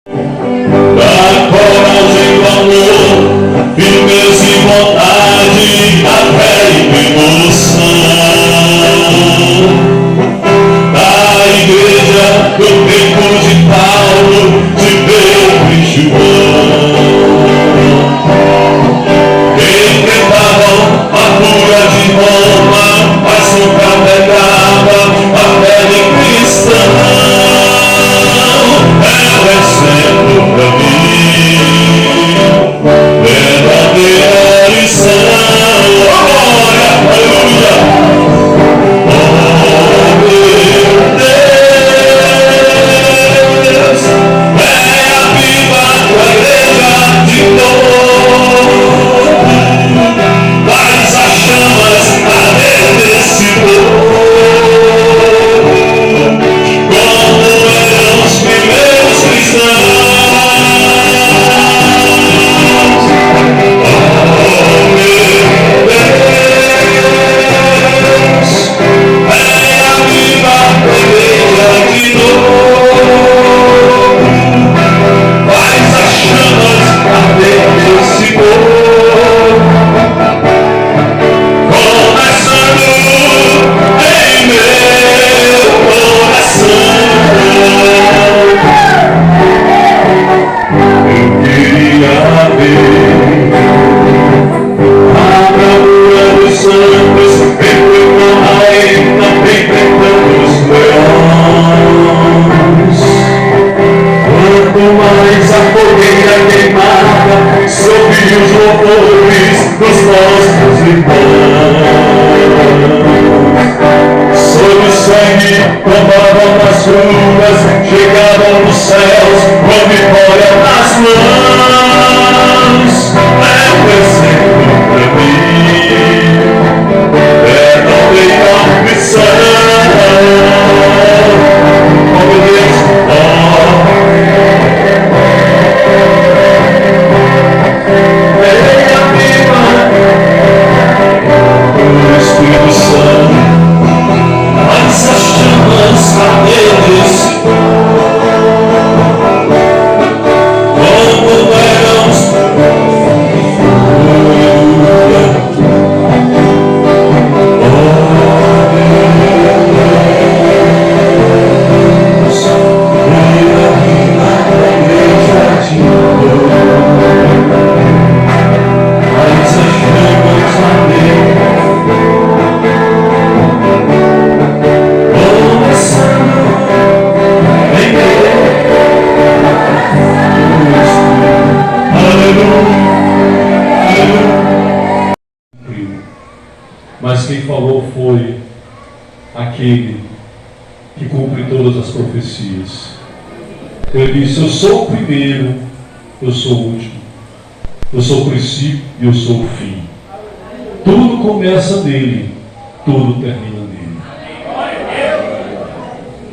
Dá coragem do amor, firmeza e vontade, a fé e emoção. Da igreja do tempo de Paulo, de Pedro e João, que enfrentavam a fúria de Roma, mas nunca negavam a fé de cristão. É o exemplo pra mim, verdadeira lição. Glória, aleluia. Oh meu Deus, venha viva tua igreja de novo, mas as chamas arder desse povo, como eram os primeiros cristãos. Mas quem falou foi aquele que cumpre todas as profecias. Ele disse: eu sou o primeiro, eu sou o último, eu sou o princípio e eu sou o fim. Tudo começa nele, tudo termina nele.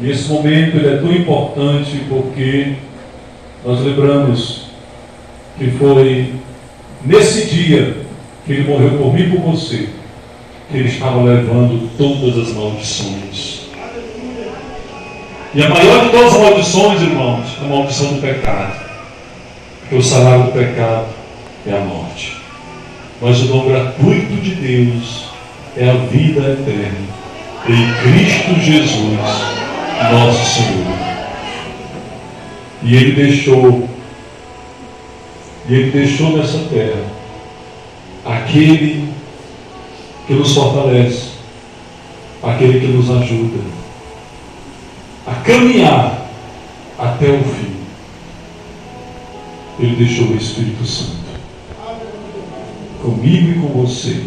E esse momento ele é tão importante porque nós lembramos que foi nesse dia que ele morreu por mim e por você, que ele estava levando todas as maldições. E a maior de todas as maldições, irmãos, é a maldição do pecado. Porque o salário do pecado é a morte. Mas o dom gratuito de Deus é a vida eterna em Cristo Jesus, nosso Senhor. E Ele deixou nessa terra aquele que nos fortalece, aquele que nos ajuda a caminhar até o fim. Ele deixou o Espírito Santo comigo e com você,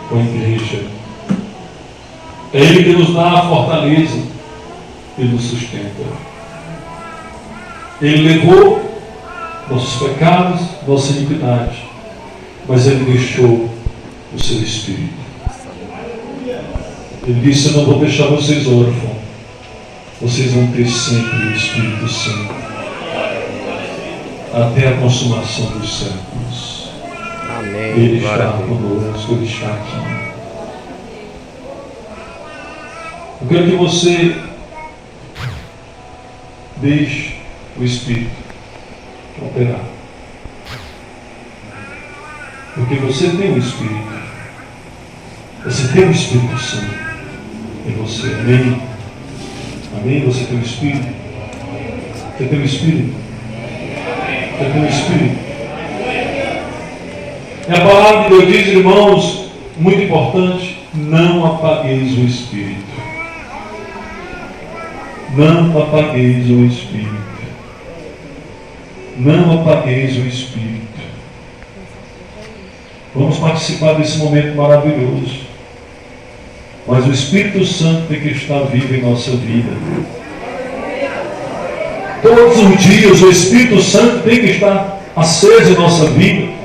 com a igreja. É Ele que nos dá a fortaleza e nos sustenta. Ele levou nossos pecados, nossa iniquidade, mas Ele deixou o seu Espírito. Ele disse: eu não vou deixar vocês órfãos, vocês vão ter sempre o Espírito Santo até a consumação dos séculos. Amém. Ele está conosco, Ele está aqui. Eu quero que você deixe o Espírito operar. Porque você tem o Espírito. Você tem o Espírito Santo em você. Amém? Amém? Você tem o Espírito. Você tem o Espírito. Você tem o Espírito. E a palavra de Deus diz, irmãos, muito importante, não apagueis o Espírito. Não apagueis o Espírito. Não apagueis o Espírito. Vamos participar desse momento maravilhoso. Mas o Espírito Santo tem que estar vivo em nossa vida. Todos os dias o Espírito Santo tem que estar aceso em nossa vida.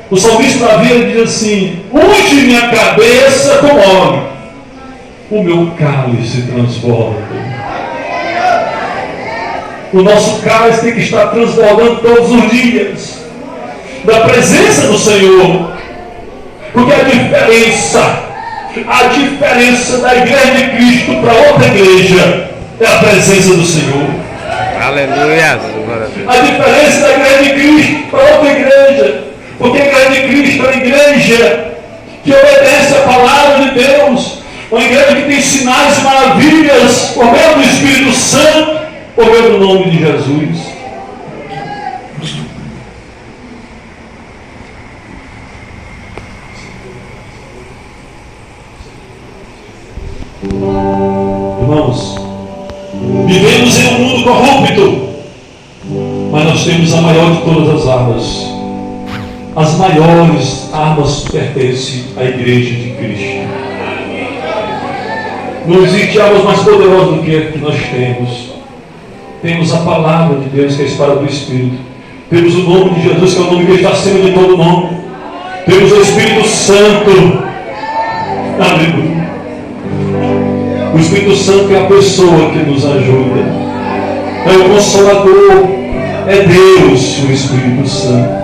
O salmista Davi diz assim: unge minha cabeça com óleo, o meu cálice transborda. O nosso cálice tem que estar transbordando todos os dias da presença do Senhor. Porque a diferença da igreja de Cristo para outra igreja é a presença do Senhor. Aleluia. A diferença da igreja de Cristo para outra igreja, porque a igreja de Cristo é uma igreja que obedece a palavra de Deus, uma igreja que tem sinais e maravilhas por meio do Espírito Santo, por meio do nome de Jesus. Irmãos, vivemos em um mundo corrupto, mas nós temos a maior de todas as armas. As maiores armas pertencem à igreja de Cristo. Não existe armas mais poderosas do que a que nós temos. Temos a palavra de Deus, que é a espada do Espírito. Temos o nome de Jesus, que é o nome que está acima de todo nome. Temos o Espírito Santo. Aleluia. O Espírito Santo é a pessoa que nos ajuda. É o Consolador. É Deus, o Espírito Santo.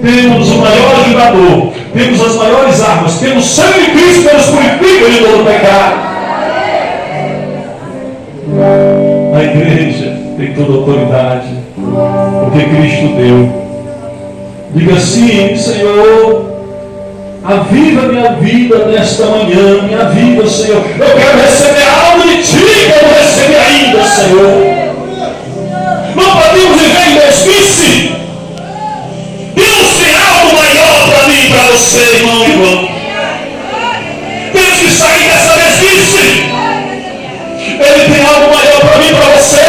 Temos o maior ajudador. Temos as maiores armas. Temos o sangue de Cristo que nos purifica de todo pecado. A igreja tem toda a autoridade, porque Cristo deu. Diga assim: Senhor, aviva minha vida nesta manhã, minha vida, Senhor. Eu quero receber algo de Ti que eu não recebi ainda, Senhor. Não podemos viver em mesmice. Deus tem algo maior para mim e para você, irmão e irmã. Temos que sair dessa mesmice. Ele tem algo maior para mim e para você.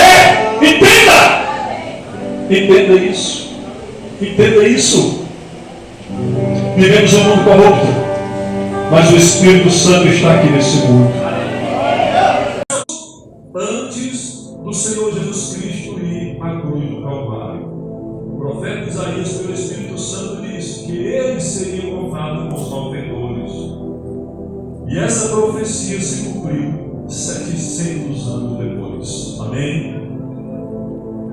Entenda. Entenda isso. Entenda isso. Vivemos um mundo corrupto, mas o Espírito Santo está aqui nesse mundo. Antes do Senhor Jesus Cristo ir à cruz do Calvário, o profeta Isaías, pelo Espírito Santo, disse que ele seria comprado com os malfeitores. E essa profecia se cumpriu 700 anos depois. Amém?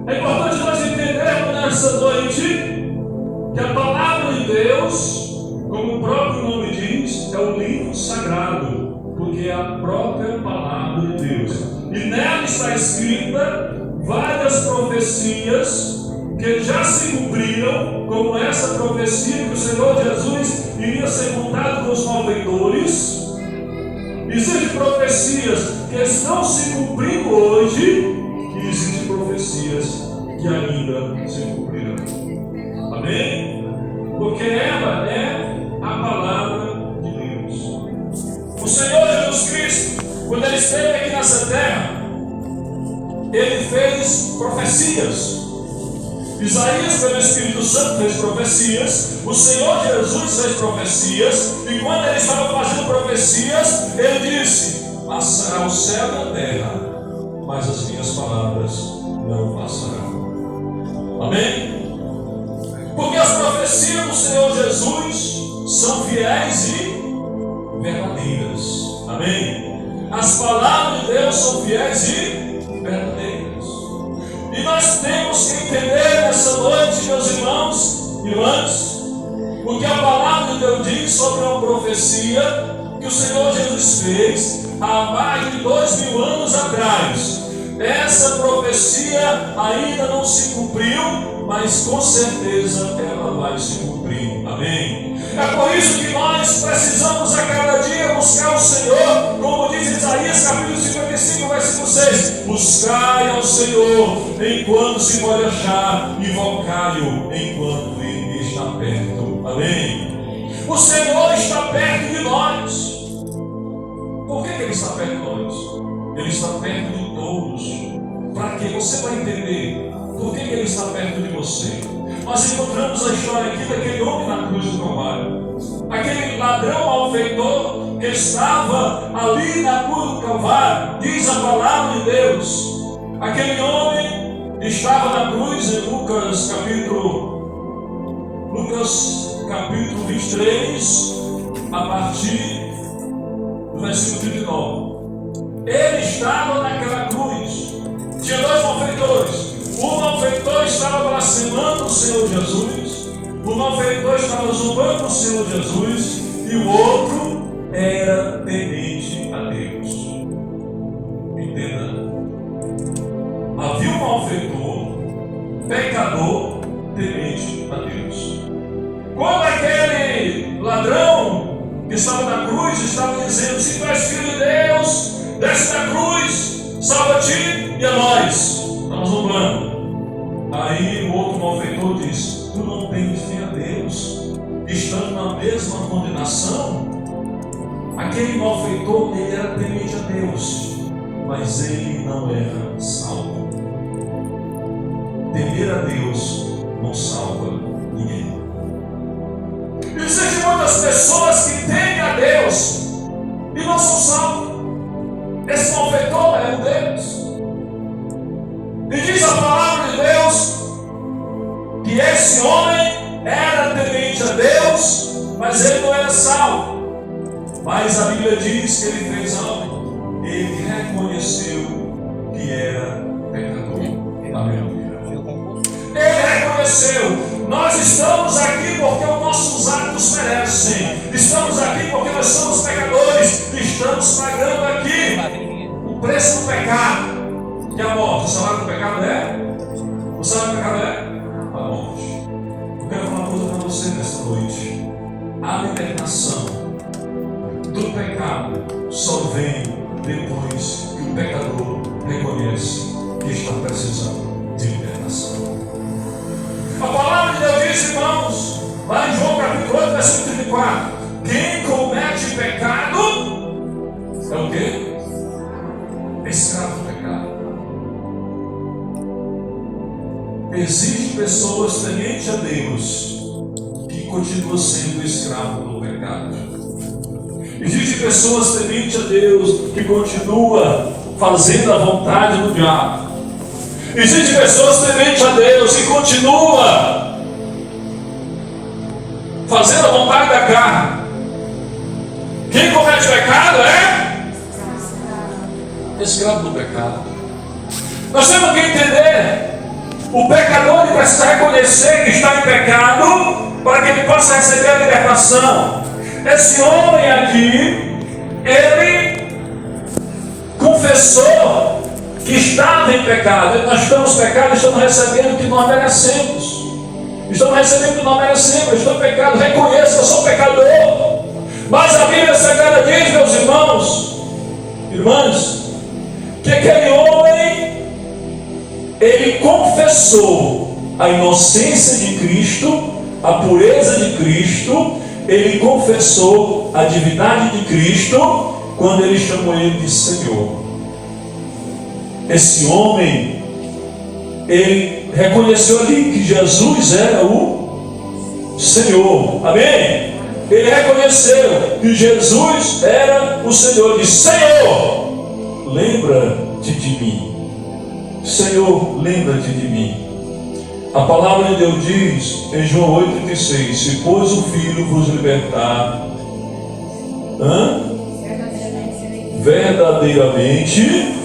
É importante nós entendermos nessa noite que a palavra de Deus, como o próprio nome diz, é o livro sagrado, porque é a própria palavra de Deus. E nela está escrita várias profecias que já se cumpriram, como essa profecia que o Senhor Jesus iria ser montado com os malfeitores. Existem profecias que estão se cumprindo hoje, e existem profecias que ainda se cumprirão. Amém? Porque ela é a palavra de Deus. O Senhor Jesus Cristo, quando Ele esteve aqui nessa terra, Ele fez profecias. Isaías, pelo Espírito Santo, fez profecias. O Senhor Jesus fez profecias. E quando Ele estava fazendo profecias, Ele disse: passará o céu e a terra, mas as minhas palavras não passarão. Amém? Porque as profecias do Senhor Jesus são fiéis e verdadeiras. Amém? As palavras de Deus são fiéis e verdadeiras. E nós temos que entender nessa noite, meus irmãos e irmãs, o que a palavra de Deus diz sobre uma profecia que o Senhor Jesus fez há mais de 2000 anos atrás. essa profecia ainda não se cumpriu, mas com certeza ela vai se cumprir. Amém? É por isso que nós precisamos a cada dia buscar o Senhor, como diz Isaías capítulo 55, versículo 6: buscai ao Senhor enquanto se pode achar, invocai-o enquanto Ele está perto. Amém? O Senhor está perto de nós. Por que Ele está perto de nós? Ele está perto de todos. Para que você vai entender por que Ele está perto de você. Nós encontramos a história aqui daquele homem na cruz do Calvário. Aquele ladrão malfeitor que estava ali na cruz do Calvário. Diz a palavra de Deus. Aquele homem estava na cruz em Lucas capítulo 23, a partir do versículo 39. Ele estava naquela cruz. Tinha dois malfeitores. O malfeitor estava blasfemando o Senhor Jesus. O malfeitor estava zombando o Senhor Jesus. E o outro era temente a Deus. Entenda. Havia um malfeitor, pecador, temente a Deus. Quando aquele ladrão que estava na cruz estava dizendo: se tu és filho de Deus, desce da cruz, salva-te e a nós. Estamos zombando. Aí o outro malfeitor disse: tu não temes fé a Deus, estando na mesma condenação? Aquele malfeitor, ele era temente a Deus, mas ele não era salvo. Temer a Deus não salva ninguém. Existem muitas pessoas que temem a Deus e não são salvos. Esse malfeitor é um deles. E diz a palavra de Deus que esse homem era temente a Deus, mas ele não era salvo. Mas a Bíblia diz que ele fez algo. Ele reconheceu que era pecador. Amém. Ele reconheceu. Nós estamos aqui porque os nossos atos merecem. Estamos aqui porque nós somos pecadores. Estamos pagando aqui o preço do pecado, que é a morte. O salário do pecado é? O salário do pecado é? A morte. Eu quero falar uma coisa para você nesta noite. A libertação do pecado só vem depois que o pecador reconhece que está precisando de libertação. A palavra de Deus diz, irmãos, lá em João capítulo 8, versículo 34: quem comete pecado é o quê? É escravo do pecado. Existem pessoas tementes a Deus que continuam sendo escravo do pecado. Existem pessoas tementes a Deus que continuam fazendo a vontade do diabo. Existem pessoas tementes a Deus que continuam fazendo a vontade da carne. Quem comete pecado é escravo do pecado. Nós temos que entender: o pecador ele precisa reconhecer que está em pecado para que ele possa receber a libertação. Esse homem aqui, ele confessou que estava em pecado. Nós estamos pecados, estamos recebendo o que nós merecemos. Estamos recebendo o que nós merecemos. Estou em pecado, reconheço que eu sou pecador. Mas a Bíblia Sagrada diz, meus irmãs, que aquele homem, ele confessou a inocência de Cristo, a pureza de Cristo, ele confessou a divindade de Cristo quando ele chamou ele de Senhor. Esse homem, ele reconheceu ali que Jesus era o Senhor. Amém? Ele reconheceu que Jesus era o Senhor. Disse: Senhor, lembra-te de mim. Senhor, lembra-te de mim. A palavra de Deus diz em João 8,36: se pois o Filho vos libertar, verdadeiramente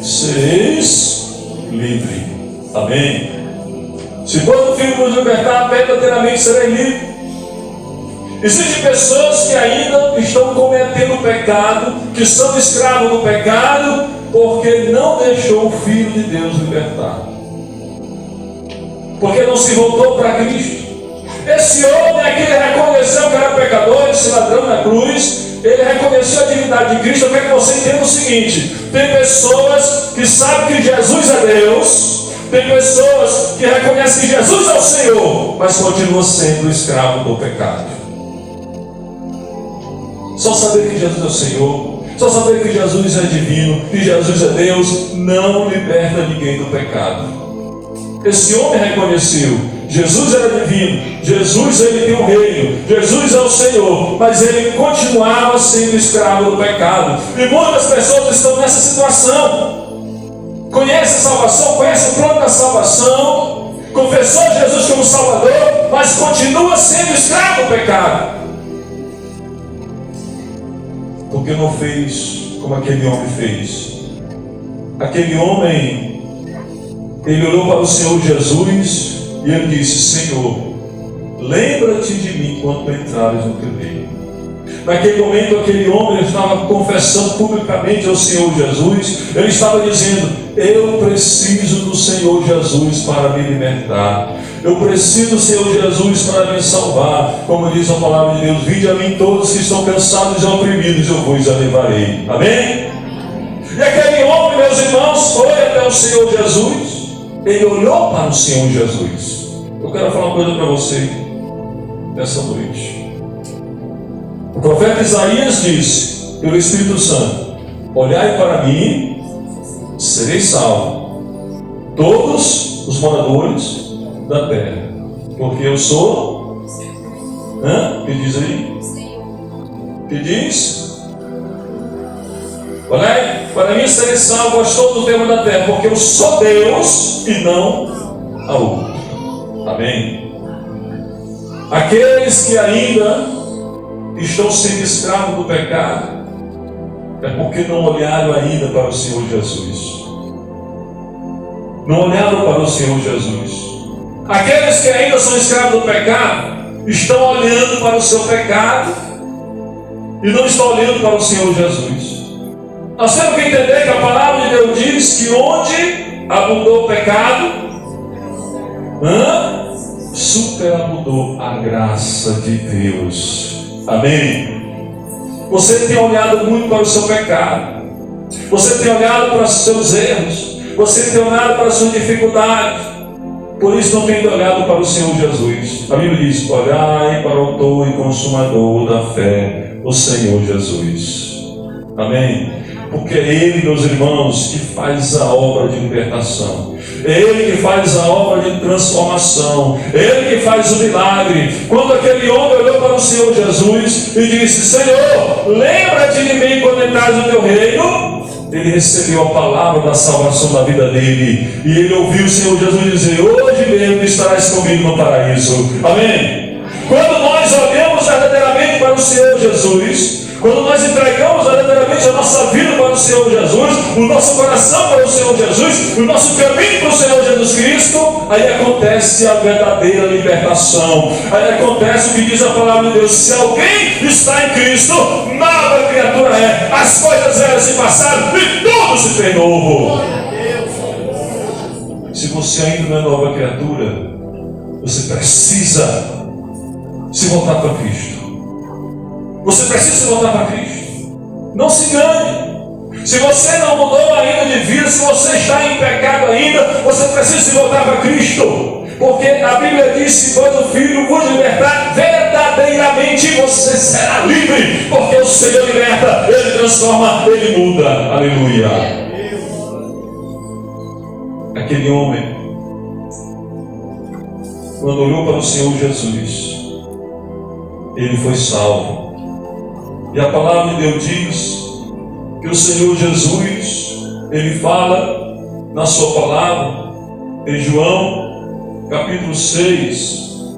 sereis livres. Amém? Se pois o Filho vos libertar, verdadeiramente sereis livres. Existem pessoas que ainda estão cometendo pecado, que são escravos do pecado, Porque não deixou o Filho de Deus libertar. Porque não se voltou para Cristo. Esse homem aqui, ele reconheceu que era pecador, esse ladrão na cruz. Ele reconheceu a divindade de Cristo. Eu quero que você entenda o seguinte: tem pessoas que sabem que Jesus é Deus, tem pessoas que reconhecem que Jesus é o Senhor, mas continuam sendo escravo do pecado. Só saber que Jesus é o Senhor, só saber que Jesus é divino, que Jesus é Deus, não liberta ninguém do pecado. Esse homem reconheceu: Jesus era divino, Jesus ele tem um reino, Jesus é o Senhor, mas ele continuava sendo escravo do pecado. E muitas pessoas estão nessa situação. Conhece a salvação, conhece o plano da salvação, confessou Jesus como Salvador, mas continua sendo escravo do pecado. Porque não fez como aquele homem fez. Aquele homem, ele olhou para o Senhor Jesus e ele disse: Senhor, lembra-te de mim quando entrares no teu reino. Naquele momento, aquele homem estava confessando publicamente ao Senhor Jesus. Ele estava dizendo: eu preciso do Senhor Jesus para me libertar. Eu preciso do Senhor Jesus para me salvar. Como diz a palavra de Deus: vinde a mim todos que estão cansados e oprimidos, eu vos aliviarei. Amém? E aquele homem, meus irmãos, foi até o Senhor Jesus. Ele olhou para o Senhor Jesus. Eu quero falar uma coisa para você nessa noite. O profeta Isaías disse pelo Espírito Santo: olhai para mim, sereis salvos, todos os moradores da terra, porque eu sou. Que diz aí? Que diz? Olhai para mim, sereis salvos, todos os termos da terra, porque eu sou Deus e não há outro. Amém? Aqueles que ainda estão sendo escravos do pecado é porque não olharam ainda para o Senhor Jesus. Não olharam para o Senhor Jesus. Aqueles que ainda são escravos do pecado estão olhando para o seu pecado e não estão olhando para o Senhor Jesus. Nós temos que entender que a palavra de Deus diz que onde abundou o pecado, superabundou a graça de Deus. Amém? Você tem olhado muito para o seu pecado, você tem olhado para os seus erros, você tem olhado para as suas dificuldades, por isso não tem olhado para o Senhor Jesus. A Bíblia diz: olhai para o autor e consumador da fé, o Senhor Jesus. Amém? Porque é Ele, meus irmãos, que faz a obra de libertação. É Ele que faz a obra de transformação. É Ele que faz o milagre. Quando aquele homem olhou para o Senhor Jesus e disse: Senhor, lembra-te de mim quando entrares no teu reino, ele recebeu a palavra da salvação da vida dele. E ele ouviu o Senhor Jesus dizer: hoje mesmo estarás comigo no paraíso. Amém? Quando nós olhamos verdadeiramente para o Senhor Jesus, quando nós entregamos verdadeiramente a nossa vida para o Senhor Jesus, o nosso coração para o Senhor Jesus, o nosso caminho para o Senhor Jesus Cristo, aí acontece a verdadeira libertação. Aí acontece o que diz a palavra de Deus: se alguém está em Cristo, nova criatura é. As coisas velhas se passaram e tudo se fez novo. Se você ainda não é nova criatura, você precisa se voltar para Cristo. Você precisa se voltar para Cristo. Não se engane. Se você não mudou ainda de vida, se você está em pecado ainda, você precisa se voltar para Cristo. Porque a Bíblia diz: se pois o Filho vos libertar, verdadeiramente você será livre. Porque o Senhor liberta, Ele transforma, Ele muda. Aleluia. Aquele homem, quando olhou para o Senhor Jesus, ele foi salvo. E a palavra de Deus diz que o Senhor Jesus, ele fala na sua palavra, em João capítulo 6,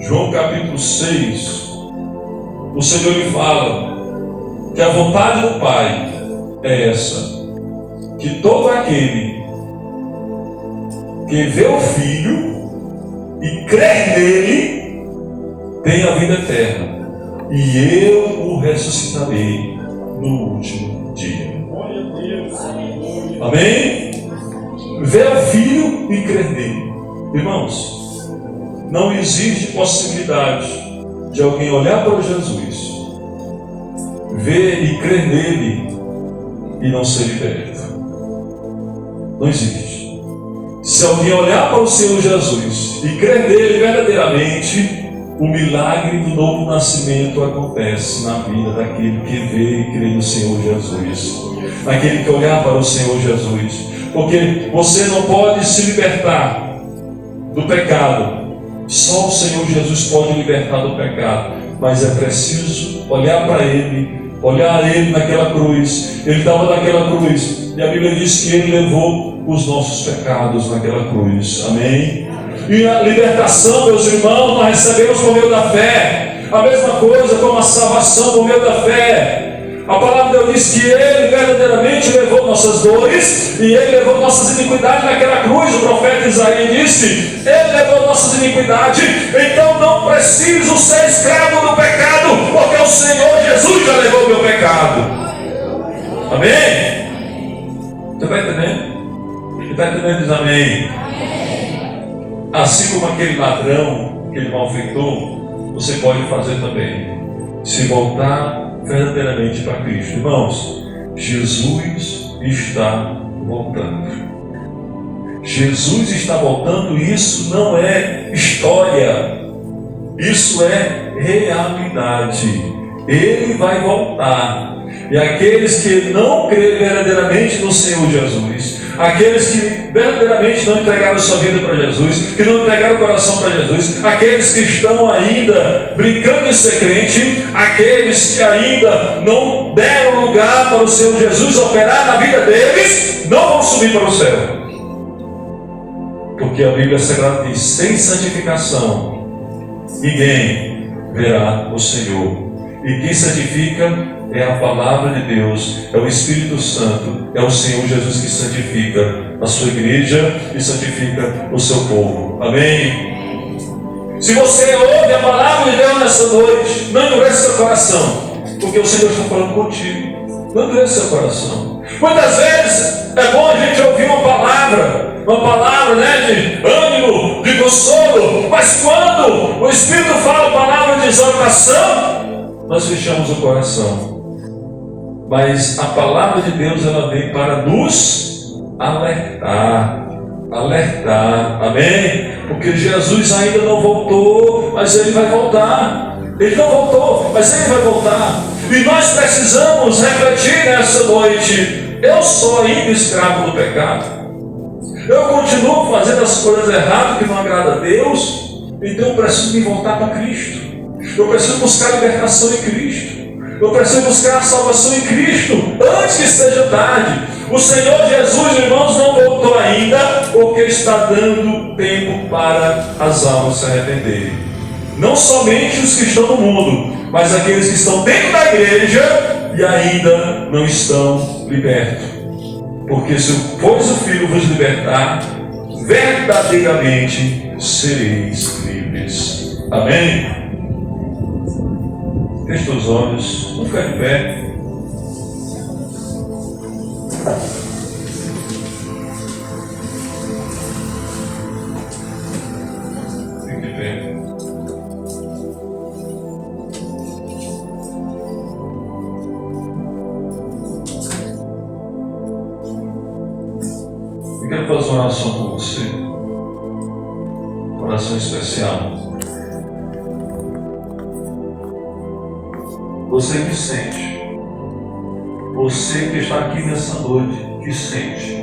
João capítulo 6, o Senhor lhe fala que a vontade do Pai é essa: que todo aquele que vê o Filho e crê nele tem a vida eterna, e eu o ressuscitarei no último dia. Amém? Ver o Filho e crer nele. Irmãos, não existe possibilidade de alguém olhar para Jesus, ver e crer nele e não ser liberto. Não existe. Se alguém olhar para o Senhor Jesus e crer nele verdadeiramente, o milagre do novo nascimento acontece na vida daquele que vê e crê no Senhor Jesus, daquele que olhar para o Senhor Jesus. Porque você não pode se libertar do pecado. Só o Senhor Jesus pode libertar do pecado. Mas é preciso olhar para Ele, olhar Ele naquela cruz. Ele estava naquela cruz. E a Bíblia diz que Ele levou os nossos pecados naquela cruz. Amém? E a libertação, meus irmãos, nós recebemos por meio da fé. A mesma coisa como a salvação por meio da fé. A palavra de Deus diz que Ele verdadeiramente levou nossas dores e Ele levou nossas iniquidades naquela cruz. O profeta Isaías disse: Ele levou nossas iniquidades, então não preciso ser escravo do pecado, porque o Senhor Jesus já levou o meu pecado. Amém? Você está entendendo? Você está entendendo? Diz amém. Assim como aquele ladrão, aquele malfeitor, você pode fazer também. Se voltar verdadeiramente para Cristo. Irmãos, Jesus está voltando. Jesus está voltando. Isso não é história, isso é realidade. Ele vai voltar. E aqueles que não creem verdadeiramente no Senhor Jesus, aqueles que verdadeiramente não entregaram sua vida para Jesus, que não entregaram o coração para Jesus, aqueles que estão ainda brincando em ser crente, aqueles que ainda não deram lugar para o Senhor Jesus operar na vida deles, não vão subir para o céu. Porque a Bíblia Sagrada diz: sem santificação ninguém verá o Senhor. E quem santifica é a palavra de Deus, é o Espírito Santo, é o Senhor Jesus que santifica a sua igreja e santifica o seu povo. Amém? Se você ouve a palavra de Deus nessa noite, não endurece seu coração, porque o Senhor está falando contigo. Não endurece seu coração. Muitas vezes é bom a gente ouvir uma palavra, de ânimo, de consolo, mas quando o Espírito fala palavra de exortação, nós fechamos o coração. Mas a palavra de Deus, ela vem para nos alertar, amém? Porque Jesus ainda não voltou, mas Ele vai voltar. Ele não voltou, mas Ele vai voltar. E nós precisamos refletir nessa noite: eu sou ainda escravo do pecado? Eu continuo fazendo as coisas erradas que não agradam a Deus? Então eu preciso me voltar para Cristo. Eu preciso buscar a libertação em Cristo. Eu preciso buscar a salvação em Cristo antes que seja tarde. O Senhor Jesus, irmãos, não voltou ainda, porque está dando tempo para as almas se arrependerem. Não somente os que estão no mundo, mas aqueles que estão dentro da igreja e ainda não estão libertos. Porque se pois o Filho vos libertar, verdadeiramente sereis livres. Amém? Feche os olhos, vamos ficar de pé. Fique de pé. Eu quero fazer uma oração com você, uma oração especial. Você que sente, você que está aqui nessa noite, que sente